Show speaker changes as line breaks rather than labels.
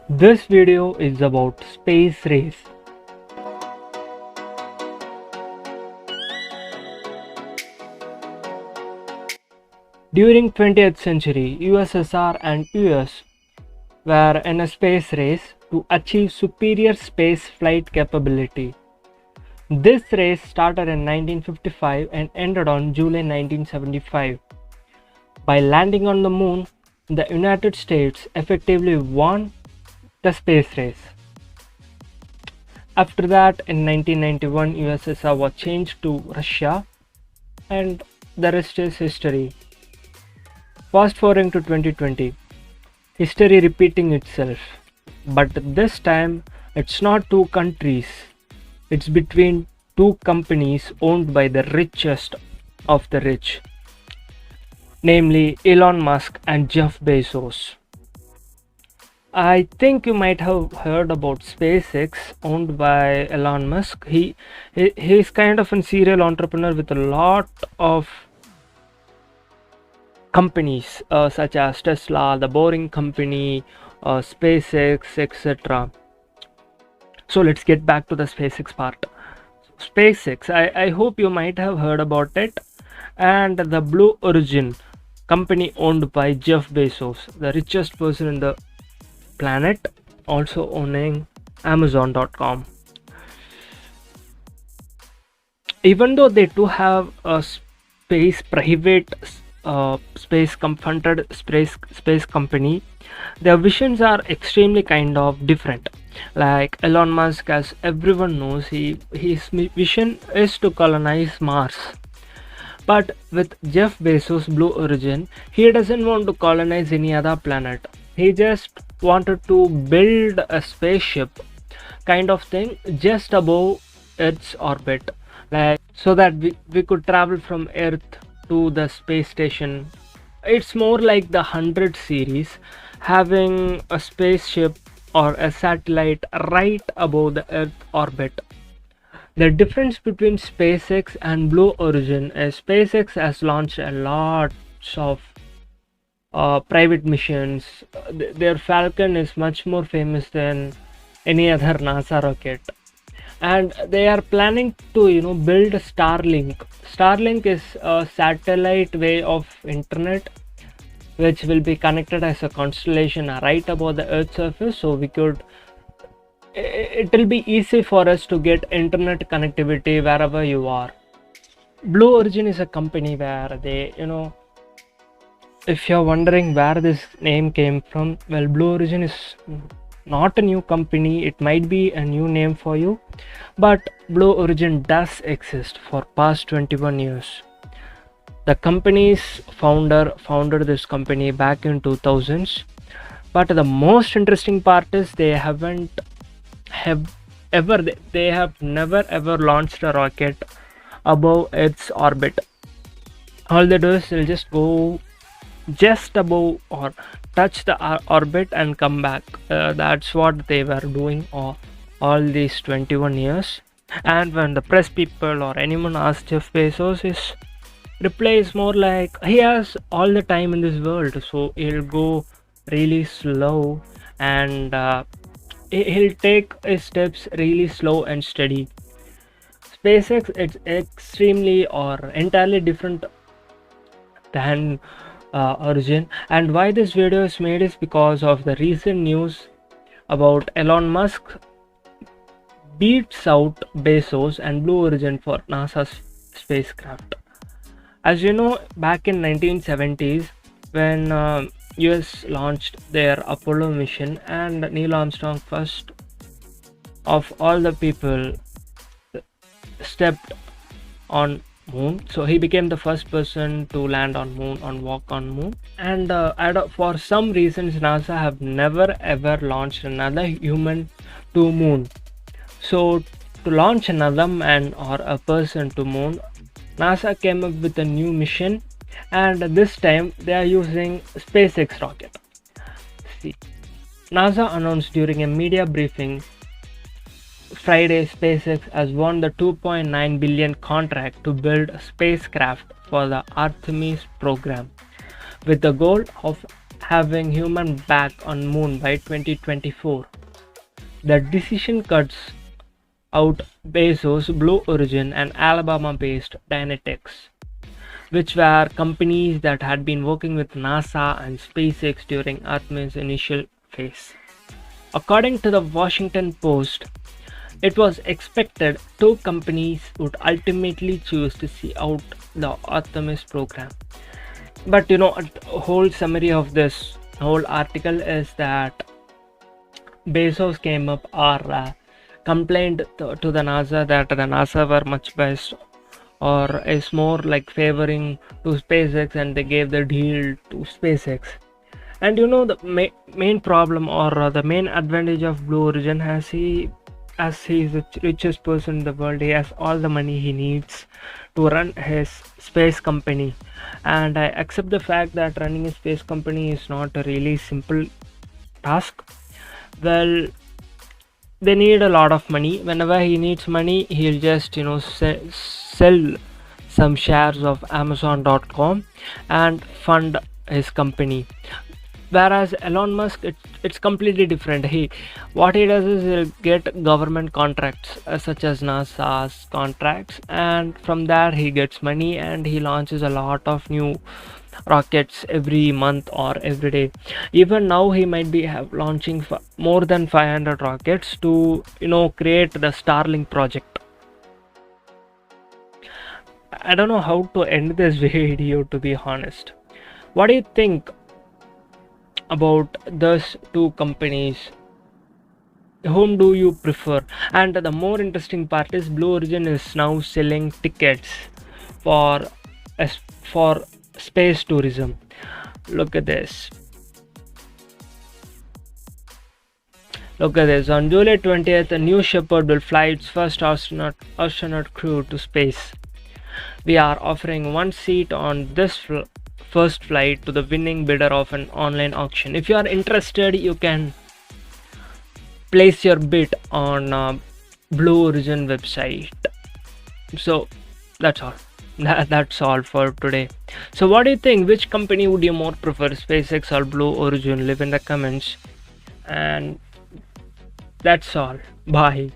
This video is about space race. During 20th century, USSR and US were in a space race to achieve superior space flight capability. This race started in 1955 and ended on July 1975. By landing on the moon, the United States effectively won the space race. After that, in 1991, USSR was changed to Russia, and the rest is history. Fast forwarding to 2020, history repeating itself, but this time it's not two countries, it's between two companies owned by the richest of the rich, namely Elon Musk and Jeff Bezos. I think you might have heard about SpaceX owned by Elon Musk. He's kind of a serial entrepreneur with a lot of companies such as Tesla, the Boring Company, SpaceX, etc. So let's get back to the SpaceX part. SpaceX, I hope you might have heard about it, and the Blue Origin company owned by Jeff Bezos, the richest person in the planet, also owning Amazon.com. Even though they do have a private funded space company, their visions are extremely kind of different. Like Elon Musk, as everyone knows, his vision is to colonize Mars. But with Jeff Bezos' Blue Origin, he doesn't want to colonize any other planet. He just wanted to build a spaceship kind of thing just above Earth's orbit, like so that we could travel from Earth to the space station. It's more like the 100 series, having a spaceship or a satellite right above the Earth orbit. The difference between SpaceX and Blue Origin is SpaceX has launched a lot of private missions. Their Falcon is much more famous than any other NASA rocket, and they are planning to build a Starlink. Starlink is a satellite way of internet which will be connected as a constellation right above the Earth's surface, so it will be easy for us to get internet connectivity wherever you are. Blue Origin is a company where they, if you're wondering where this name came from, well, Blue Origin is not a new company. It might be a new name for you, but Blue Origin does exist for past 21 years. The company's founder founded this company back in 2000s, but the most interesting part is they have never ever launched a rocket above its orbit. All they do is they'll just go just above or touch the orbit and come back. That's what they were doing all these 21 years. And when the press people or anyone asks Jeff Bezos, his reply is more like he has all the time in this world, so he'll go really slow, and he'll take his steps really slow and steady. SpaceX is extremely or entirely different than Origin, and why this video is made is because of the recent news about Elon Musk beats out Bezos and Blue Origin for NASA's spacecraft. As you know, back in 1970s, when US launched their Apollo mission, and Neil Armstrong, first of all the people, stepped on moon, so he became the first person to land on moon, walk on moon. And for some reasons, NASA have never ever launched another human to moon. So to launch another man or a person to moon, NASA came up with a new mission, and this time they are using SpaceX rocket. See, NASA announced during a media briefing Friday SpaceX has won the $2.9 billion contract to build a spacecraft for the Artemis program, with the goal of having human back on moon by 2024. The decision cuts out Bezos, Blue Origin, and Alabama-based Dynetics, which were companies that had been working with NASA and SpaceX during Artemis' initial phase. According to the Washington Post, it was expected two companies would ultimately choose to see out the Artemis program. But a whole summary of this whole article is that Bezos came up or complained to the NASA that the NASA were much best or is more like favoring to SpaceX, and they gave the deal to SpaceX. And the main problem or the main advantage of Blue Origin, as he is the richest person in the world, he has all the money he needs to run his space company. And I accept the fact that running a space company is not a really simple task. Well, they need a lot of money. Whenever he needs money, he'll just sell some shares of Amazon.com and fund his company. Whereas Elon Musk, it's completely different. What he does is he'll get government contracts such as NASA's contracts, and from there he gets money and he launches a lot of new rockets every month or every day. Even now he might be launching more than 500 rockets to create the Starlink project. I don't know how to end this video, to be honest. What do you think about those two companies? Whom do you prefer? And the more interesting part is Blue Origin is now selling tickets for space tourism. Look at this. On July 20th, a New Shepard will fly its first astronaut crew to space. We are offering one seat on this first flight to the winning bidder of an online auction. If you are interested, you can place your bid on Blue Origin website. So that's all. That's all for today. So what do you think? Which company would you more prefer, SpaceX or Blue Origin? Leave in the comments. And that's all. Bye.